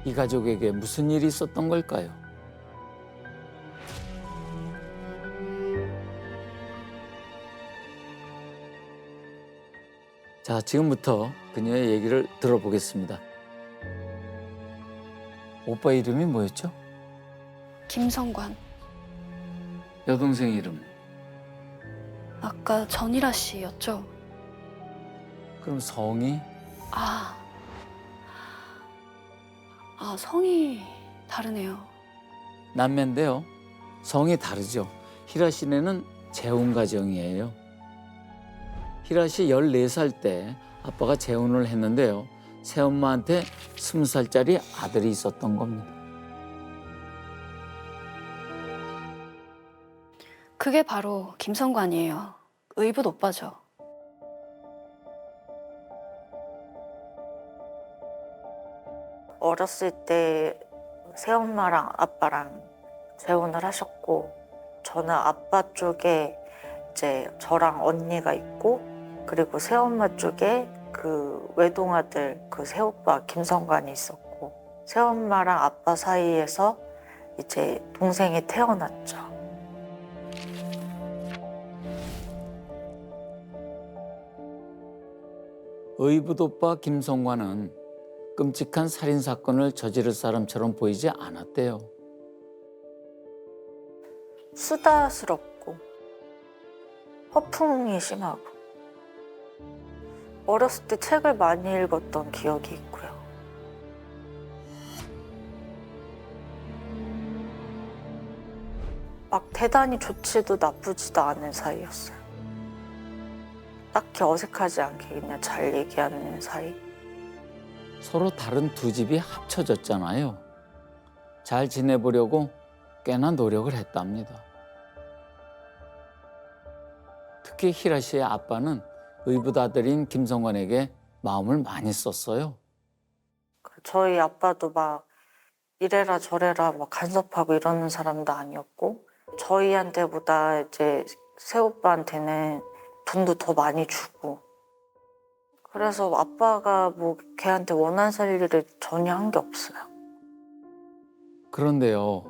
이 가족에게 무슨 일이 있었던 걸까요? 자, 지금부터 그녀의 얘기를 들어보겠습니다. 오빠 이름이 뭐였죠? 김성관. 여동생 이름. 아까 전일아 씨였죠? 그럼 성이? 아, 성이 다르네요. 남매인데요. 성이 다르죠. 희라 씨네는 재혼 가정이에요. 희라 씨 14살 때 아빠가 재혼을 했는데요. 새엄마한테 20살짜리 아들이 있었던 겁니다. 그게 바로 김성관이에요. 의붓 오빠죠. 어렸을 때 새엄마랑 아빠랑 재혼을 하셨고, 저는 아빠 쪽에 이제 저랑 언니가 있고, 그리고 새엄마 쪽에 그 외동아들 그 새오빠 김성관이 있었고, 새엄마랑 아빠 사이에서 이제 동생이 태어났죠. 의붓 오빠 김성관은 끔찍한 살인 사건을 저지를 사람처럼 보이지 않았대요. 수다스럽고 허풍이 심하고, 어렸을 때 책을 많이 읽었던 기억이 있고요. 막 대단히 좋지도 나쁘지도 않은 사이였어요. 딱히 어색하지 않게 그냥 잘 얘기하는 사이. 서로 다른 두 집이 합쳐졌잖아요. 잘 지내보려고 꽤나 노력을 했답니다. 특히 희라 씨의 아빠는 의붓 아들인 김성관에게 마음을 많이 썼어요. 저희 아빠도 막 이래라 저래라 막 간섭하고 이러는 사람도 아니었고, 저희한테보다 이제 새오빠한테는 돈도 더 많이 주고, 그래서 아빠가 뭐 걔한테 원한 살 일을 전혀 한 게 없어요. 그런데요,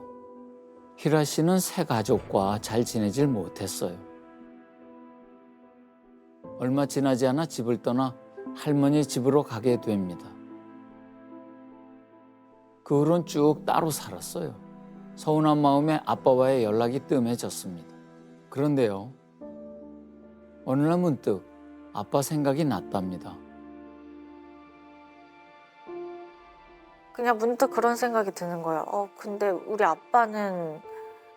희라 씨는 새 가족과 잘 지내질 못했어요. 얼마 지나지 않아 집을 떠나 할머니 집으로 가게 됩니다. 그 후로는 쭉 따로 살았어요. 서운한 마음에 아빠와의 연락이 뜸해졌습니다. 그런데요, 어느 날 문득 아빠 생각이 났답니다. 그냥 문득 그런 생각이 드는 거예요. 근데 우리 아빠는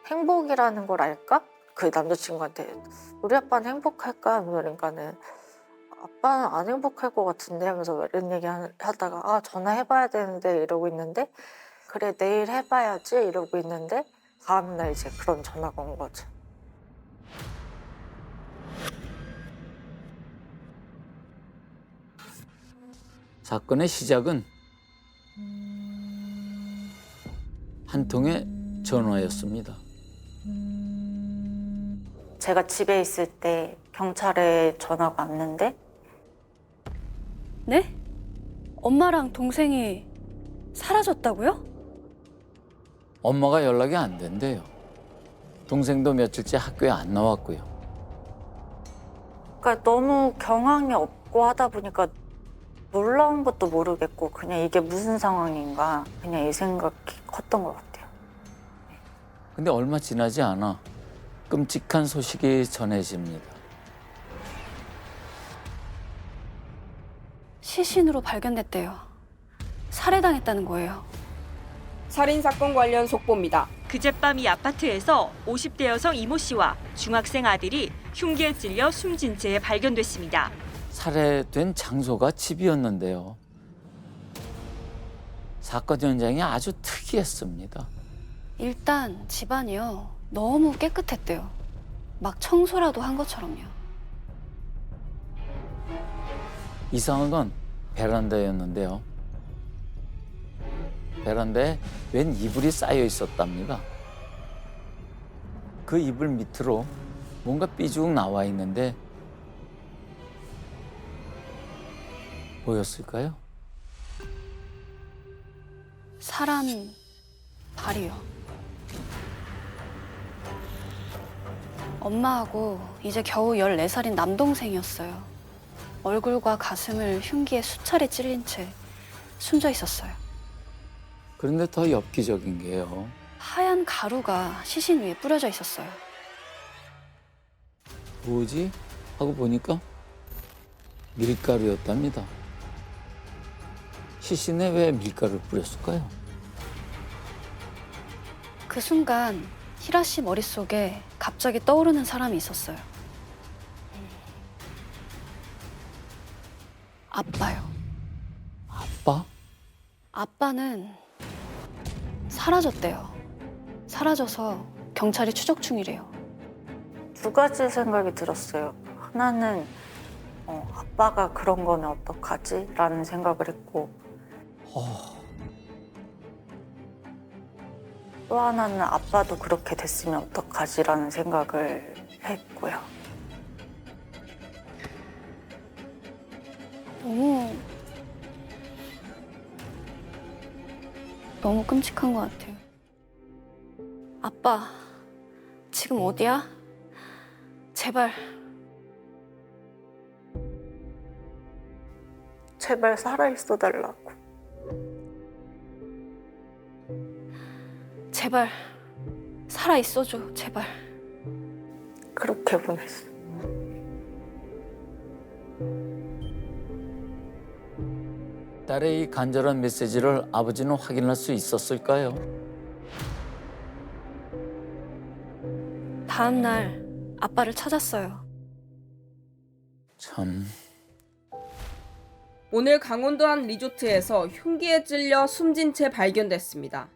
행복이라는 걸 알까? 그 남자친구한테 우리 아빠는 행복할까? 그러니까는 아빠는 안 행복할 것 같은데 하면서 이런 얘기 하다가 전화해봐야 되는데 이러고 있는데, 그래 내일 해봐야지 이러고 있는데 다음날 이제 그런 전화가 온 거죠. 사건의 시작은 한 통의 전화였습니다. 제가 집에 있을 때 경찰에 전화가 왔는데, 네? 엄마랑 동생이 사라졌다고요? 엄마가 연락이 안 된대요. 동생도 며칠째 학교에 안 나왔고요. 그러니까 너무 경황이 없고 하다 보니까 놀라운 것도 모르겠고 그냥 이게 무슨 상황인가, 그냥 이 생각이 컸던 것 같아요. 근데 얼마 지나지 않아 끔찍한 소식이 전해집니다. 시신으로 발견됐대요. 살해당했다는 거예요. 살인사건 관련 속보입니다. 그젯밤 이 아파트에서 50대 여성 이모 씨와 중학생 아들이 흉기에 찔려 숨진 채 발견됐습니다. 살해된 장소가 집이었는데요. 사건 현장이 아주 특이했습니다. 일단 집안이요. 너무 깨끗했대요. 막 청소라도 한 것처럼요. 이상한 건 베란다였는데요. 베란다에 웬 이불이 쌓여 있었답니다. 그 이불 밑으로 뭔가 삐죽 나와 있는데 뭐였을까요? 사람 발이요. 엄마하고 이제 겨우 14살인 남동생이었어요. 얼굴과 가슴을 흉기에 수차례 찔린 채 숨져 있었어요. 그런데 더 엽기적인 게요. 하얀 가루가 시신 위에 뿌려져 있었어요. 뭐지? 하고 보니까 밀가루였답니다. 시신에 왜 밀가루를 뿌렸을까요? 그 순간 히라 씨 머릿속에 갑자기 떠오르는 사람이 있었어요. 아빠요. 아빠? 아빠는 사라졌대요. 사라져서 경찰이 추적 중이래요. 두 가지 생각이 들었어요. 하나는 아빠가 그런 거는 어떡하지? 라는 생각을 했고 또 하나는 아빠도 그렇게 됐으면 어떡하지? 라는 생각을 했고요. 너무 끔찍한 것 같아요. 아빠, 지금 어디야? 제발. 제발 살아있어 달라고. 제발. 살아 있어줘, 제발. 그렇게 보냈어. 딸의 이 간절한 메시지를 아버지는 확인할 수 있었을까요? 다음 날 아빠를 찾았어요. 참... 오늘 강원도 한 리조트에서 흉기에 찔려 숨진 채 발견됐습니다.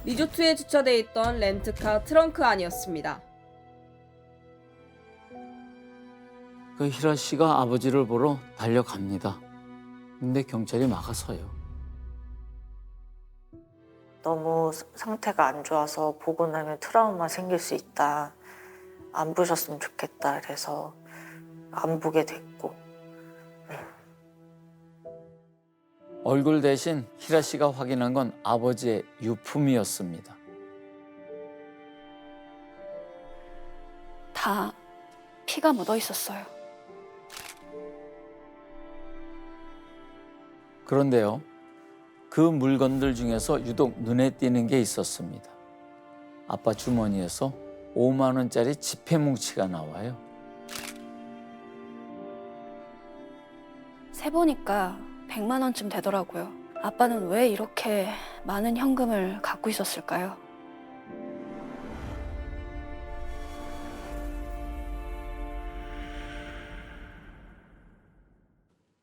리조트에 주차돼 있던 렌트카 트렁크 안이었습니다. 그 히라 씨가 아버지를 보러 달려갑니다. 근데 경찰이 막아서요. 너무 상태가 안 좋아서 보고 나면 트라우마 생길 수 있다. 안 보셨으면 좋겠다. 그래서 안 보게 됐고. 얼굴 대신 히라 씨가 확인한 건 아버지의 유품이었습니다. 다 피가 묻어 있었어요. 그런데요, 그 물건들 중에서 유독 눈에 띄는 게 있었습니다. 아빠 주머니에서 5만 원짜리 지폐 뭉치가 나와요. 세보니까 100만 원쯤 되더라고요. 아빠는 왜 이렇게 많은 현금을 갖고 있었을까요?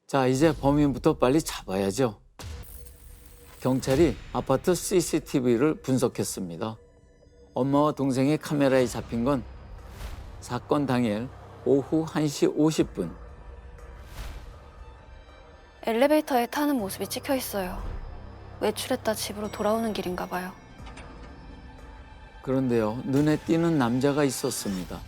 자, 이제 범인부터 빨리 잡아야죠. 경찰이 아파트 CCTV를 분석했습니다. 엄마와 동생의 카메라에 잡힌 건 사건 당일 오후 1시 50분. 엘리베이터에 타는 모습이 찍혀 있어요. 외출했다 집으로 돌아오는 길인가 봐요. 그런데요, 눈에 띄는 남자가 있었습니다.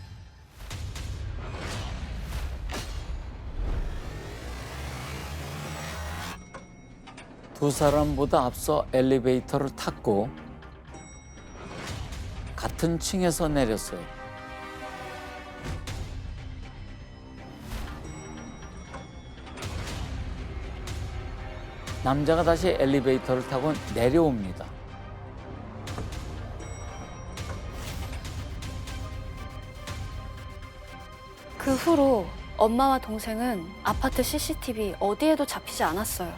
두 사람보다 앞서 엘리베이터를 탔고 같은 층에서 내렸어요. 남자가 다시 엘리베이터를 타고 내려옵니다. 그 후로 엄마와 동생은 아파트 CCTV 어디에도 잡히지 않았어요.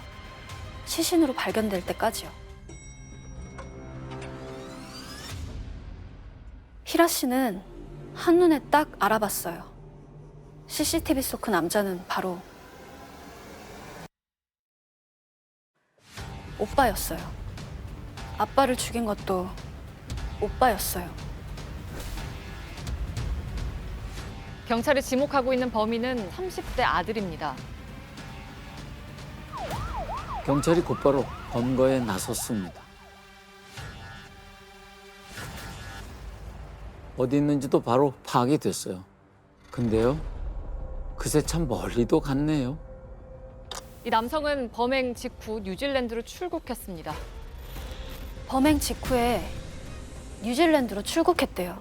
시신으로 발견될 때까지요. 히라 씨는 한눈에 딱 알아봤어요. CCTV 속 그 남자는 바로 오빠였어요. 아빠를 죽인 것도 오빠였어요. 경찰이 지목하고 있는 범인은 30대 아들입니다. 경찰이 곧바로 검거에 나섰습니다. 어디 있는지도 바로 파악이 됐어요. 근데요, 그새 참 멀리도 갔네요. 이 남성은 범행 직후 뉴질랜드로 출국했습니다. 범행 직후에 뉴질랜드로 출국했대요.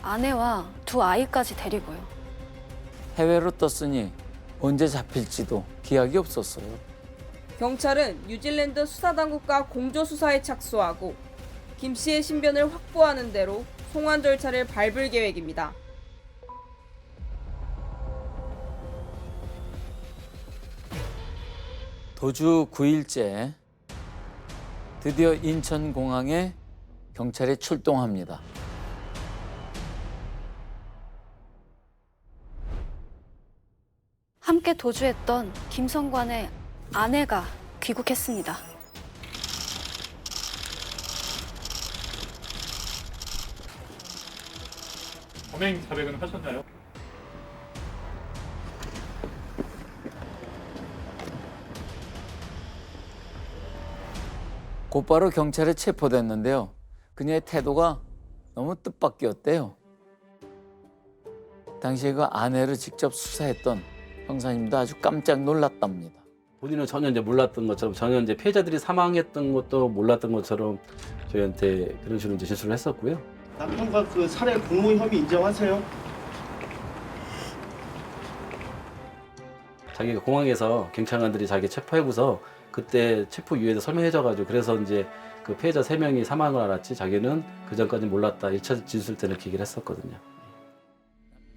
아내와 두 아이까지 데리고요. 해외로 떴으니 언제 잡힐지도 기약이 없었어요. 경찰은 뉴질랜드 수사당국과 공조수사에 착수하고 김 씨의 신변을 확보하는 대로 송환 절차를 밟을 계획입니다. 도주 9일째 드디어 인천공항에 경찰이 출동합니다. 함께 도주했던 김성관의 아내가 귀국했습니다. 범행 자백은 하셨나요? 곧바로 경찰에 체포됐는데요. 그녀의 태도가 너무 뜻밖이었대요. 당시에 그 아내를 직접 수사했던 형사님도 아주 깜짝 놀랐답니다. 본인은 전혀 이제 몰랐던 것처럼, 전혀 이제 피해자들이 사망했던 것도 몰랐던 것처럼 저희한테 그런 식으로 이제 진술을 했었고요. 남편과 그 살해 공모 혐의 인정하세요? 자기가 공항에서 경찰관들이 자기 체포하고서 그때 체포 이유에도 설명해줘가지고, 그래서 이제 그 피해자 3명이 사망을 알았지 자기는 그 전까지 몰랐다. 1차 진술 때는 이렇게 얘기를 했었거든요.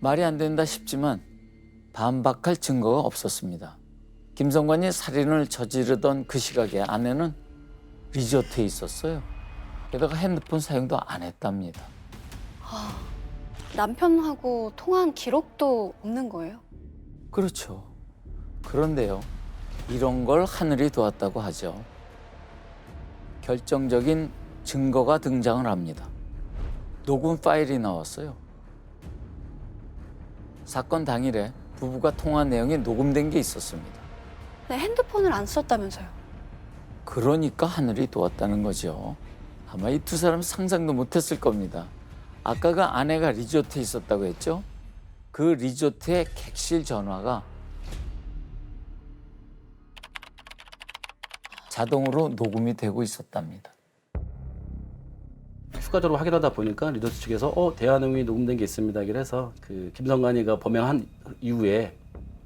말이 안 된다 싶지만 반박할 증거가 없었습니다. 김성관이 살인을 저지르던 그 시각에 아내는 리조트에 있었어요. 게다가 핸드폰 사용도 안 했답니다. 남편하고 통화한 기록도 없는 거예요? 그렇죠. 그런데요, 이런 걸 하늘이 도왔다고 하죠. 결정적인 증거가 등장을 합니다. 녹음 파일이 나왔어요. 사건 당일에 부부가 통화한 내용이 녹음된 게 있었습니다. 네, 핸드폰을 안 썼다면서요? 그러니까 하늘이 도왔다는 거죠. 아마 이 두 사람 상상도 못했을 겁니다. 아까 그 아내가 리조트에 있었다고 했죠? 그 리조트의 객실 전화가 자동으로 녹음이 되고 있었답니다. 추가적으로 확인하다 보니까 리조트 측에서 대화 내용이 녹음된 게 있습니다. 그래서 그 김성관이가 범행한 이후에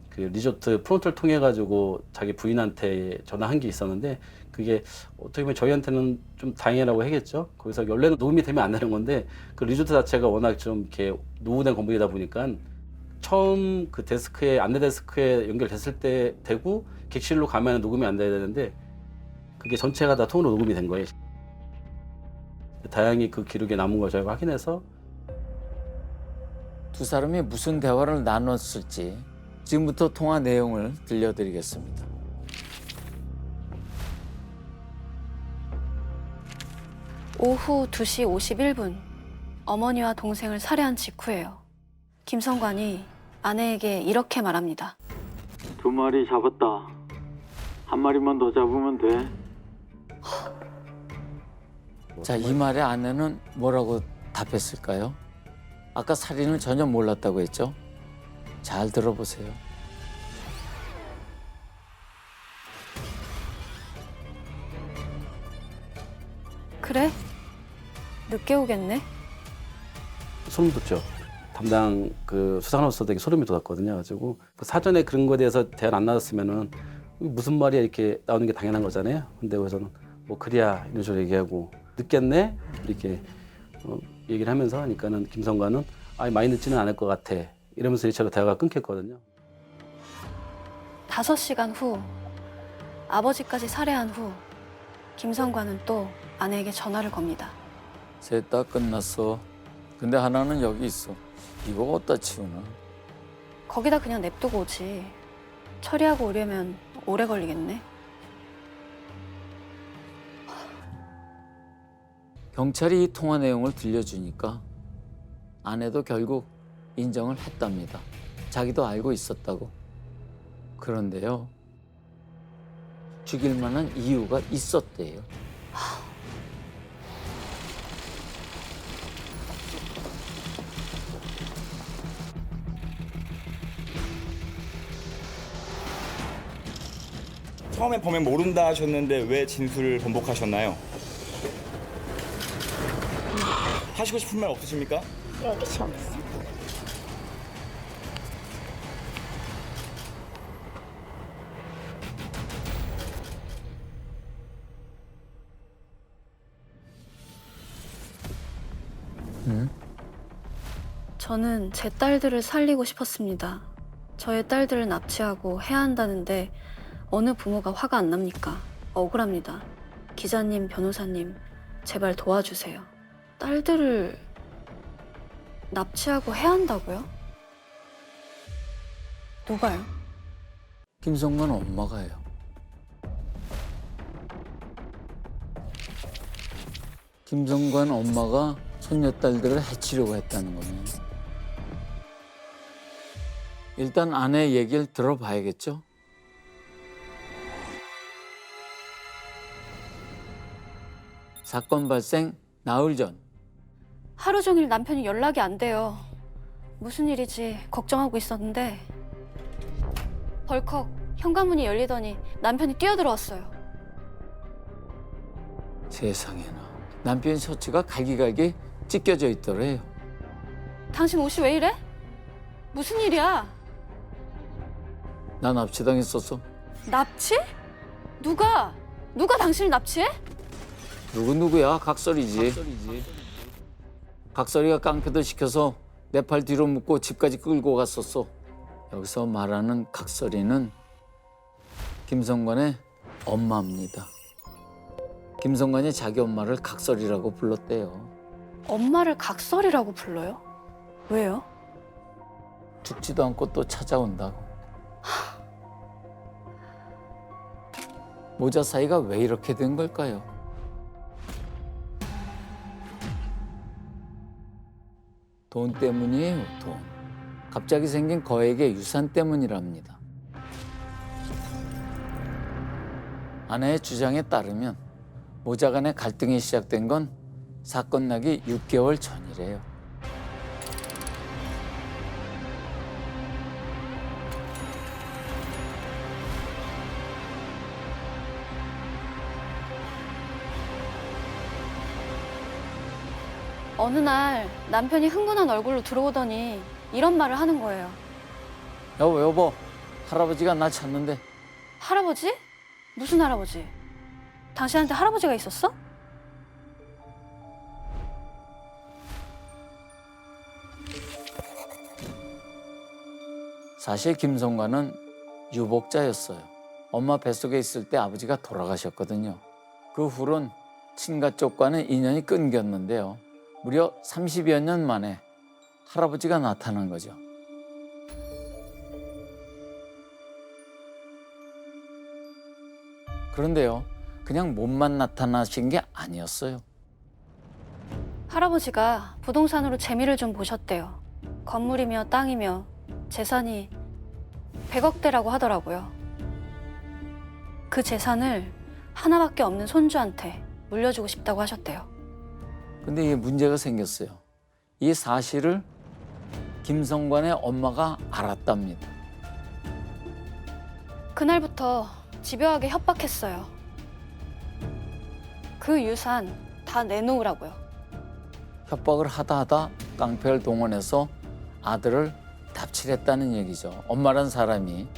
그 리조트 프론트를 통해 가지고 자기 부인한테 전화한 게 있었는데, 그게 어떻게 보면 저희한테는 좀 다행이라고 하겠죠. 거기서 원래는 녹음이 되면 안 되는 건데, 그 리조트 자체가 워낙 좀 이렇게 노후된 건물이다 보니까 처음 그 데스크에, 안내 데스크에 연결됐을 때 되고 객실로 가면 녹음이 안 돼야 되는데, 그게 전체가 다 통으로 녹음이 된 거예요. 다행히 그 기록에 남은 걸 저희가 확인해서 두 사람이 무슨 대화를 나눴을지 지금부터 통화 내용을 들려드리겠습니다. 오후 2시 51분, 어머니와 동생을 살해한 직후예요. 김성관이 아내에게 이렇게 말합니다. 2마리 잡았다. 1마리만 더 잡으면 돼. 자, 이 말에 아내는 뭐라고 답했을까요? 아까 살인을 전혀 몰랐다고 했죠? 잘 들어보세요. 그래? 늦게 오겠네? 소름 돋죠. 담당 그 수사관으로서 되게 소름이 돋았거든요. 가지고 사전에 그런 거에 대해서 대화를 안 나눴으면은 무슨 말이야 이렇게 나오는 게 당연한 거잖아요. 근데 거기서는 뭐 그래야 이런 식으로 얘기하고 늦겠네 이렇게 얘기를 하면서 하니까는 김성관은 많이 늦지는 않을 것 같아 이러면서 1차로 대화가 끊겼거든요. 5시간 후, 아버지까지 살해한 후, 김성관은 또 아내에게 전화를 겁니다. 셋 다 끝났어. 근데 하나는 여기 있어. 이거 어디다 치우나? 거기다 그냥 냅두고 오지. 처리하고 오려면 오래 걸리겠네. 경찰이 이 통화 내용을 들려주니까 아내도 결국 인정을 했답니다. 자기도 알고 있었다고. 그런데요, 죽일 만한 이유가 있었대요. 처음에 범행 모른다 하셨는데 왜 진술을 번복하셨나요? 하시고 싶은 말 없으십니까? 여기 없어. 저는 제 딸들을 살리고 싶었습니다. 저의 딸들을 납치하고 해야 한다는데 어느 부모가 화가 안 납니까? 억울합니다. 기자님, 변호사님, 제발 도와주세요. 딸들을 납치하고 해야 한다고요? 누가요? 김성관 엄마가요. 김성관 엄마가 손녀딸들을 해치려고 했다는 거네요. 일단 아내 얘기를 들어봐야겠죠? 사건 발생 나흘 전 하루 종일 남편이 연락이 안 돼요. 무슨 일이지 걱정하고 있었는데 벌컥 현관문이 열리더니 남편이 뛰어들어왔어요. 세상에나 남편 셔츠가 갈기갈기 찢겨져 있더래요. 당신 옷이 왜 이래? 무슨 일이야? 난 납치당했었어. 납치? 누가? 누가 당신을 납치해? 누구야? 각설이지. 각설이가 깡패들 시켜서 내 팔 뒤로 묶고 집까지 끌고 갔었어. 여기서 말하는 각설이는 김성관의 엄마입니다. 김성관이 자기 엄마를 각설이라고 불렀대요. 엄마를 각설이라고 불러요? 왜요? 죽지도 않고 또 찾아온다고. 모자 사이가 왜 이렇게 된 걸까요? 돈 때문이에요, 돈. 갑자기 생긴 거액의 유산 때문이랍니다. 아내의 주장에 따르면 모자 간의 갈등이 시작된 건 사건 나기 6개월 전이래요. 어느 날 남편이 흥분한 얼굴로 들어오더니 이런 말을 하는 거예요. 여보, 할아버지가 날 찾는데. 할아버지? 무슨 할아버지? 당신한테 할아버지가 있었어? 사실 김성관은 유복자였어요. 엄마 뱃속에 있을 때 아버지가 돌아가셨거든요. 그 후론 친가 쪽과는 인연이 끊겼는데요. 무려 30여 년 만에 할아버지가 나타난 거죠. 그런데요, 그냥 몸만 나타나신 게 아니었어요. 할아버지가 부동산으로 재미를 좀 보셨대요. 건물이며 땅이며 재산이 100억대라고 하더라고요. 그 재산을 하나밖에 없는 손주한테 물려주고 싶다고 하셨대요. 근데 이게 문제가 생겼어요. 이 사실을 김성관의 엄마가 알았답니다. 그날부터 집요하게 협박했어요. 그 유산 다 내놓으라고요. 협박을 하다 깡패를 동원해서 아들을 납치했다는 얘기죠. 엄마란 사람이.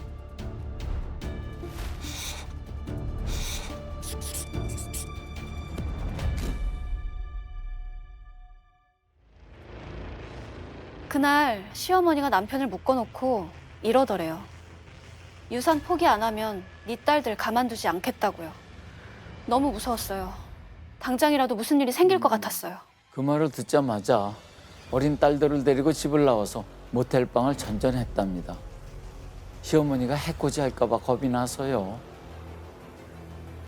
그날 시어머니가 남편을 묶어놓고 이러더래요. 유산 포기 안 하면 네 딸들 가만두지 않겠다고요. 너무 무서웠어요. 당장이라도 무슨 일이 생길 것 같았어요. 그 말을 듣자마자 어린 딸들을 데리고 집을 나와서 모텔방을 전전했답니다. 시어머니가 해코지 할까 봐 겁이 나서요.